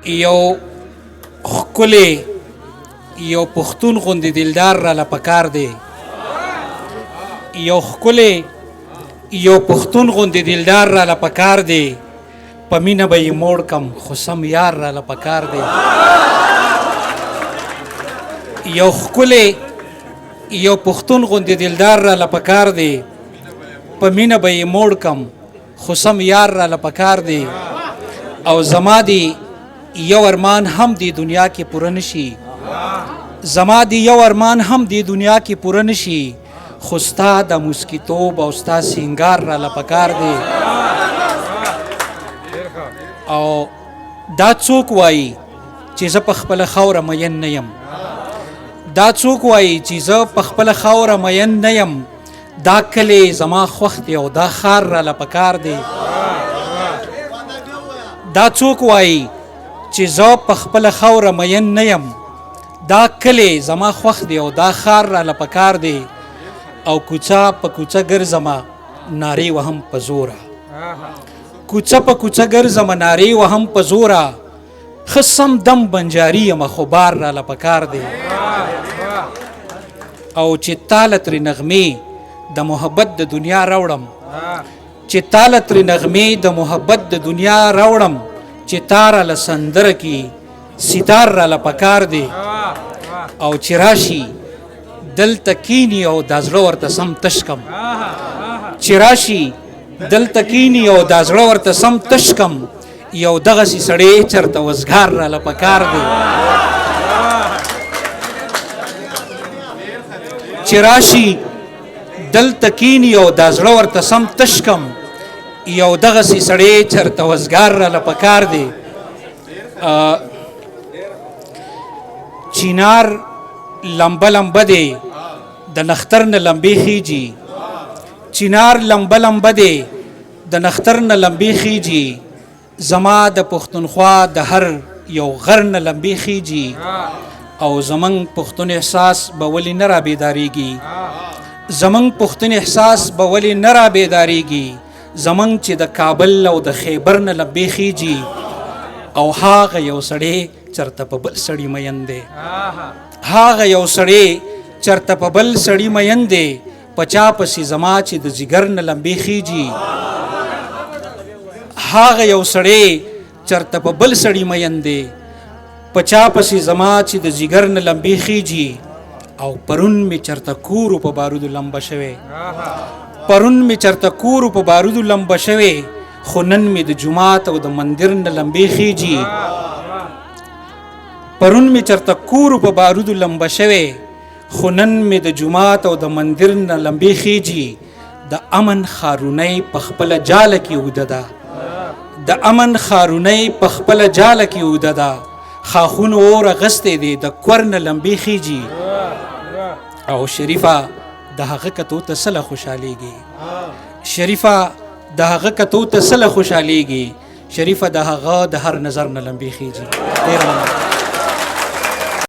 یو ښکلی یو پښتون غوندې دلدار راله پکار دی یو ښکلی یو پښتون غوندې دلدار راله پکار دی په مینه به یې موړ کم خو سم یار راله پکار دی یو ښکلی یو پښتون غوندې دلدار راله پکار دی په مینه به یې موړ کم خو سم یار راله پکار دی او زما دی یو ارمان هم دی دنیا کې پوره نشي زما دی یو ارمان هم دی دنیا کې پوره نشي خو ستا د موسکیتوب او ستا سینګار راله پکار دی او دا څوک وایي چې زه په خپله خاوره مین نه یم دا څوک وایي چې زه په خپله خاوره مین نه یم دا کلی زما خوښ دی او دا ښار راله پکار دی دا څوک وایي چې زه په خپله خاوره مین نه یم دا کلی زما خوښ دی او دا ښار راله پکار دی او کوڅه په کوڅه ګرځمه نارې وهم په زوره کوڅه په کوڅه ګرځمه نارې وهم په زوره ښه سم دم بنجاري یم خو بار راله پکار دی او چې تاله ترې نغمې د محبت د دنیا راوړم چې تاله ترې نغمې د محبت د دنیا راوړم چې تاره له سندره کې ستار راله پکار دی او چې راشي دلته کینی او دا زړه ورته سم تش کم چې راشي دلته کینی او دا زړه ورته سم تش کم یو دغسې سړی چرته وزګار راله پکار دی چې راشي دلته کینی او دا زړه ورته سم تش کم یو دغسې سړی چرته وزګار راله پکار دی چینار لمبه لمبه دی د نختر نه لمبې خیجي چینار لمبه لمبه دی د نختر نه لمبې خیجي زما د پښتونخوا د هر یو غر نه لمبې خیجي او زمونږ پښتون احساس به ولې نه را بیدارېږي زمونږ پښتون احساس به ولې نه را بیدارېږي زمونږ چې د کابل او د خیبر نه لمبې خیجي او هاغه یو سړی چرته په بل سړي مین دی هاغه یو سړی چرته په بل سړي مین دی په چا پسې زما چې د جګر نه لمبې خیجي هاغه یو سړی چرته په بل سړي مین دی په چا پسې زما چې د جګر نه لمبې خیجي او پرون مې چرته کورو په بارودو لمبه شوی پرون مې چرته کورو په بارودو لمبه شوی خو نن مې د جومات او د مندر نه لمبې خیجي پرون مې چرته کورو په بارودو لمبه شوی خو نن مې د جومات او د مندر نه لمبې خیجي د امن خارونی په خپله جاله کې اوده ده د امن خارونی په خپله جاله کې اوده ده خاخونو اور اغستی دی د کور نه لمبې خیجي او شریفه د هغه کتو ته څه له خوشحالیږي شریفه د هغه کتو ته څه له خوشحالیږي شریفه د هغه د هر نظر نه لمبې خیجي ډېره مننه